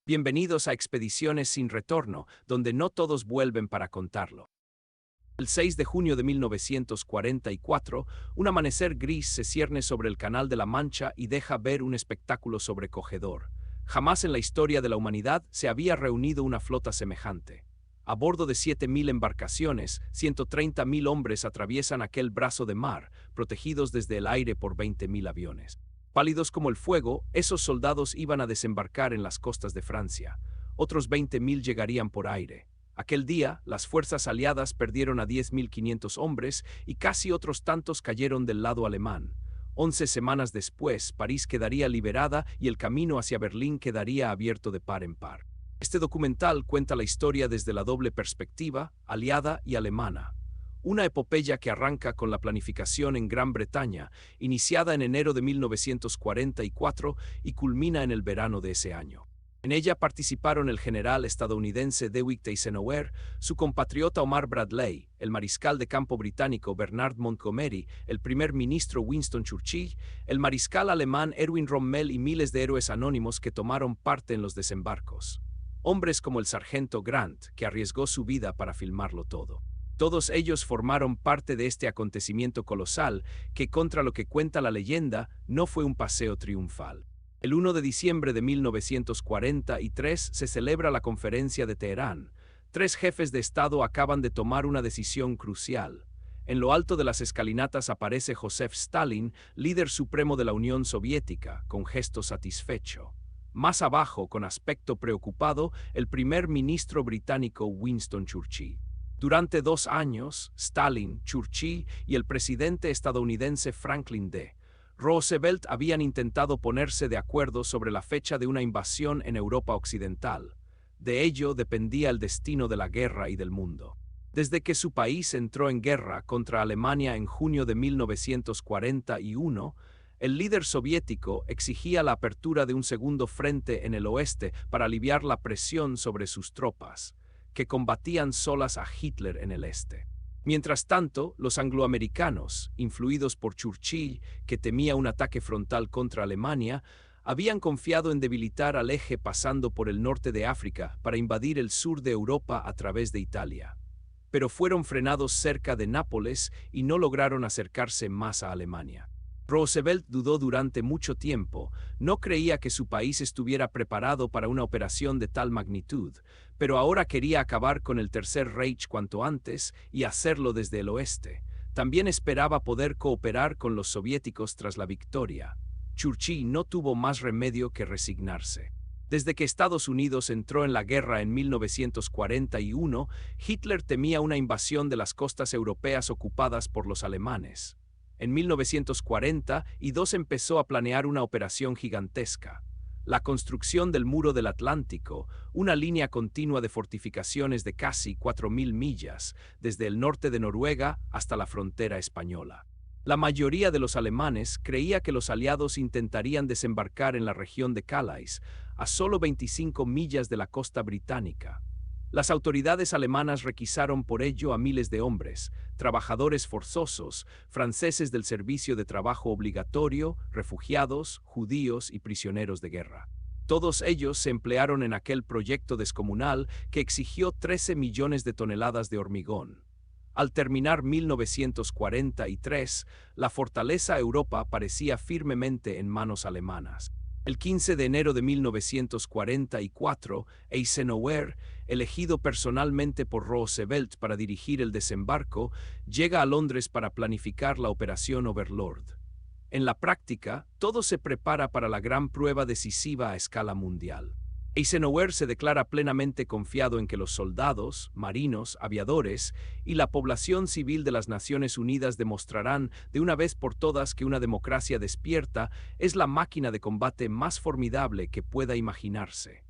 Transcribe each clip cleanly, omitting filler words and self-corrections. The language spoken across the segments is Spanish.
Bienvenidos a Expediciones sin Retorno, donde no todos vuelven para contarlo. El 6 de junio de 1944, un amanecer gris se cierne sobre el Canal de la Mancha y deja ver un espectáculo sobrecogedor. Jamás en la historia de la humanidad se había reunido una flota semejante. A bordo de 7.000 embarcaciones, 130.000 hombres atraviesan aquel brazo de mar, protegidos desde el aire por 20.000 aviones. Pálidos como el fuego, esos soldados iban a desembarcar en las costas de Francia. Otros 20.000 llegarían por aire. Aquel día, las fuerzas aliadas perdieron a 10.500 hombres y casi otros tantos cayeron del lado alemán. 11 semanas después, París quedaría liberada y el camino hacia Berlín quedaría abierto de par en par. Este documental cuenta la historia desde la doble perspectiva, aliada y alemana. Una epopeya que arranca con la planificación en Gran Bretaña, iniciada en enero de 1944 y culmina en el verano de ese año. En ella participaron el general estadounidense Dwight Eisenhower, su compatriota Omar Bradley, el mariscal de campo británico Bernard Montgomery, el primer ministro Winston Churchill, el mariscal alemán Erwin Rommel y miles de héroes anónimos que tomaron parte en los desembarcos. Hombres como el sargento Grant, que arriesgó su vida para filmarlo todo. Todos ellos formaron parte de este acontecimiento colosal que, contra lo que cuenta la leyenda, no fue un paseo triunfal. El 1 de diciembre de 1943 se celebra la Conferencia de Teherán. 3 jefes de Estado acaban de tomar una decisión crucial. En lo alto de las escalinatas aparece Joseph Stalin, líder supremo de la Unión Soviética, con gesto satisfecho. Más abajo, con aspecto preocupado, el primer ministro británico Winston Churchill. Durante 2 años, Stalin, Churchill y el presidente estadounidense Franklin D. Roosevelt habían intentado ponerse de acuerdo sobre la fecha de una invasión en Europa Occidental. De ello dependía el destino de la guerra y del mundo. Desde que su país entró en guerra contra Alemania en junio de 1941, el líder soviético exigía la apertura de un segundo frente en el oeste para aliviar la presión sobre sus tropas, que combatían solas a Hitler en el este. Mientras tanto, los angloamericanos, influidos por Churchill, que temía un ataque frontal contra Alemania, habían confiado en debilitar al eje pasando por el norte de África para invadir el sur de Europa a través de Italia. Pero fueron frenados cerca de Nápoles y no lograron acercarse más a Alemania. Roosevelt dudó durante mucho tiempo, no creía que su país estuviera preparado para una operación de tal magnitud, pero ahora quería acabar con el Tercer Reich cuanto antes y hacerlo desde el oeste. También esperaba poder cooperar con los soviéticos tras la victoria. Churchill no tuvo más remedio que resignarse. Desde que Estados Unidos entró en la guerra en 1941, Hitler temía una invasión de las costas europeas ocupadas por los alemanes. En 1942 empezó a planear una operación gigantesca. La construcción del Muro del Atlántico, una línea continua de fortificaciones de casi 4.000 millas, desde el norte de Noruega hasta la frontera española. La mayoría de los alemanes creía que los aliados intentarían desembarcar en la región de Calais, a solo 25 millas de la costa británica. Las autoridades alemanas requisaron por ello a miles de hombres, trabajadores forzosos, franceses del servicio de trabajo obligatorio, refugiados, judíos y prisioneros de guerra. Todos ellos se emplearon en aquel proyecto descomunal que exigió 13 millones de toneladas de hormigón. Al terminar 1943, la fortaleza Europa parecía firmemente en manos alemanas. El 15 de enero de 1944, Eisenhower, elegido personalmente por Roosevelt para dirigir el desembarco, llega a Londres para planificar la Operación Overlord. En la práctica, todo se prepara para la gran prueba decisiva a escala mundial. Eisenhower se declara plenamente confiado en que los soldados, marinos, aviadores y la población civil de las Naciones Unidas demostrarán de una vez por todas que una democracia despierta es la máquina de combate más formidable que pueda imaginarse.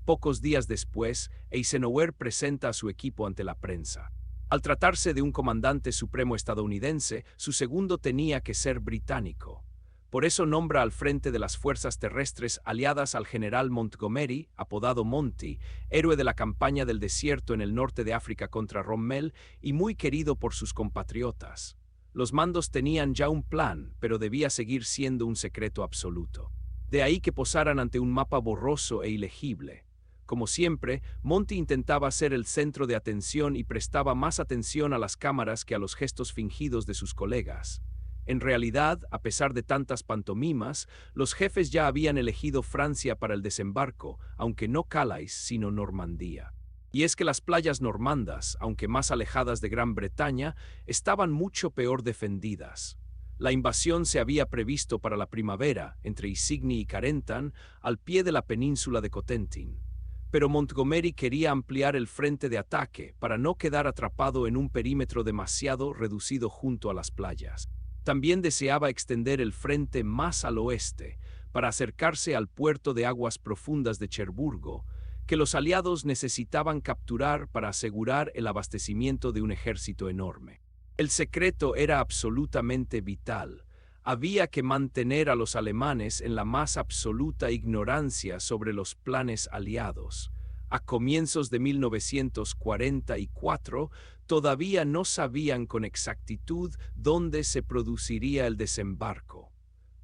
Pocos días después, Eisenhower presenta a su equipo ante la prensa. Al tratarse de un comandante supremo estadounidense, su segundo tenía que ser británico. Por eso nombra al frente de las fuerzas terrestres aliadas al general Montgomery, apodado Monty, héroe de la campaña del desierto en el norte de África contra Rommel y muy querido por sus compatriotas. Los mandos tenían ya un plan, pero debía seguir siendo un secreto absoluto. De ahí que posaran ante un mapa borroso e ilegible. Como siempre, Monty intentaba ser el centro de atención y prestaba más atención a las cámaras que a los gestos fingidos de sus colegas. En realidad, a pesar de tantas pantomimas, los jefes ya habían elegido Francia para el desembarco, aunque no Calais, sino Normandía. Y es que las playas normandas, aunque más alejadas de Gran Bretaña, estaban mucho peor defendidas. La invasión se había previsto para la primavera, entre Isigny y Carentan, al pie de la península de Cotentin. Pero Montgomery quería ampliar el frente de ataque para no quedar atrapado en un perímetro demasiado reducido junto a las playas. También deseaba extender el frente más al oeste, para acercarse al puerto de aguas profundas de Cherburgo, que los aliados necesitaban capturar para asegurar el abastecimiento de un ejército enorme. El secreto era absolutamente vital. Había que mantener a los alemanes en la más absoluta ignorancia sobre los planes aliados. A comienzos de 1944, todavía no sabían con exactitud dónde se produciría el desembarco.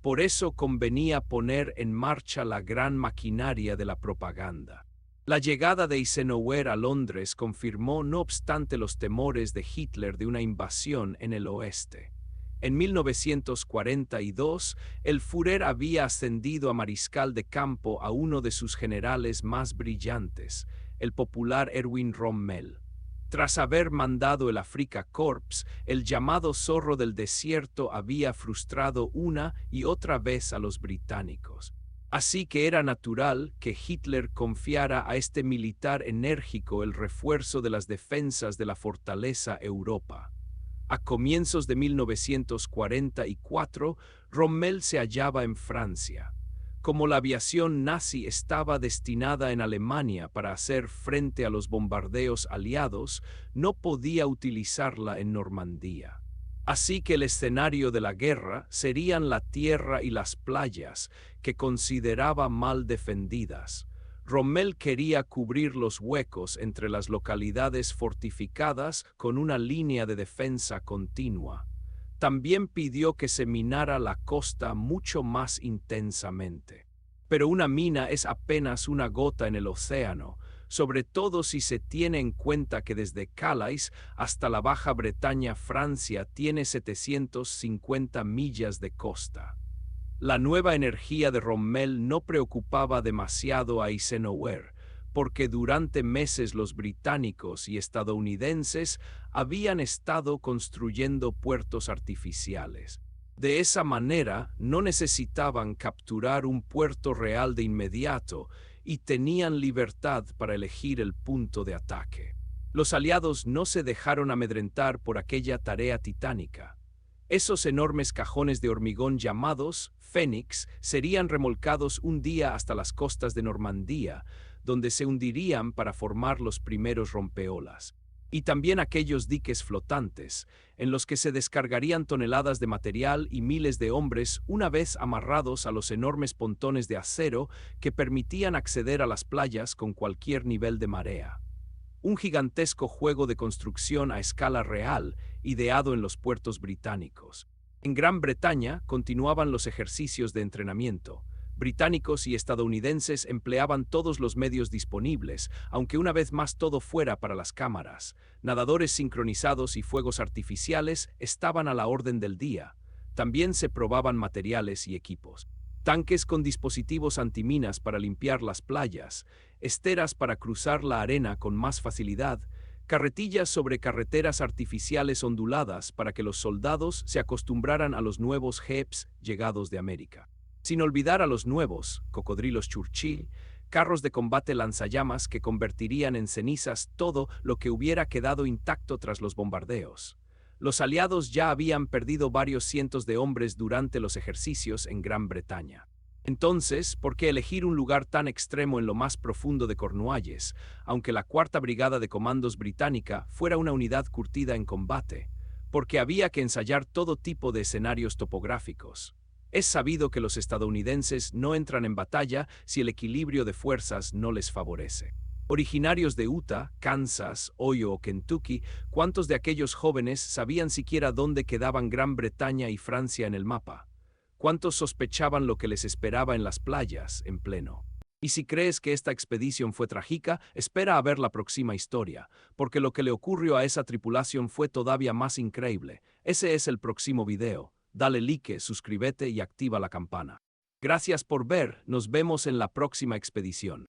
Por eso convenía poner en marcha la gran maquinaria de la propaganda. La llegada de Eisenhower a Londres confirmó, no obstante, los temores de Hitler de una invasión en el oeste. En 1942, el Führer había ascendido a mariscal de campo a uno de sus generales más brillantes, el popular Erwin Rommel. Tras haber mandado el Afrika Korps, el llamado zorro del desierto había frustrado una y otra vez a los británicos. Así que era natural que Hitler confiara a este militar enérgico el refuerzo de las defensas de la fortaleza Europa. A comienzos de 1944, Rommel se hallaba en Francia. Como la aviación nazi estaba destinada en Alemania para hacer frente a los bombardeos aliados, no podía utilizarla en Normandía. Así que el escenario de la guerra serían la tierra y las playas, que consideraba mal defendidas. Rommel quería cubrir los huecos entre las localidades fortificadas con una línea de defensa continua. También pidió que se minara la costa mucho más intensamente. Pero una mina es apenas una gota en el océano, sobre todo si se tiene en cuenta que desde Calais hasta la Baja Bretaña, Francia tiene 750 millas de costa. La nueva energía de Rommel no preocupaba demasiado a Eisenhower, porque durante meses los británicos y estadounidenses habían estado construyendo puertos artificiales. De esa manera no necesitaban capturar un puerto real de inmediato y tenían libertad para elegir el punto de ataque. Los aliados no se dejaron amedrentar por aquella tarea titánica. Esos enormes cajones de hormigón llamados Fénix serían remolcados un día hasta las costas de Normandía, donde se hundirían para formar los primeros rompeolas. Y también aquellos diques flotantes, en los que se descargarían toneladas de material y miles de hombres una vez amarrados a los enormes pontones de acero que permitían acceder a las playas con cualquier nivel de marea. Un gigantesco juego de construcción a escala real, ideado en los puertos británicos. En Gran Bretaña continuaban los ejercicios de entrenamiento. Británicos y estadounidenses empleaban todos los medios disponibles, aunque una vez más todo fuera para las cámaras. Nadadores sincronizados y fuegos artificiales estaban a la orden del día. También se probaban materiales y equipos. Tanques con dispositivos antiminas para limpiar las playas, esteras para cruzar la arena con más facilidad, carretillas sobre carreteras artificiales onduladas para que los soldados se acostumbraran a los nuevos jeeps llegados de América. Sin olvidar a los nuevos, cocodrilos Churchill, carros de combate lanzallamas que convertirían en cenizas todo lo que hubiera quedado intacto tras los bombardeos. Los aliados ya habían perdido varios cientos de hombres durante los ejercicios en Gran Bretaña. Entonces, ¿por qué elegir un lugar tan extremo en lo más profundo de Cornualles, aunque la Cuarta Brigada de Comandos británica fuera una unidad curtida en combate? Porque había que ensayar todo tipo de escenarios topográficos. Es sabido que los estadounidenses no entran en batalla si el equilibrio de fuerzas no les favorece. Originarios de Utah, Kansas, Ohio o Kentucky, ¿cuántos de aquellos jóvenes sabían siquiera dónde quedaban Gran Bretaña y Francia en el mapa? ¿Cuántos sospechaban lo que les esperaba en las playas, en pleno Y si crees que esta expedición fue trágica, espera a ver la próxima historia, porque lo que le ocurrió a esa tripulación fue todavía más increíble. Ese es el próximo video. Dale like, suscríbete y activa la campana. Gracias por ver, nos vemos en la próxima expedición.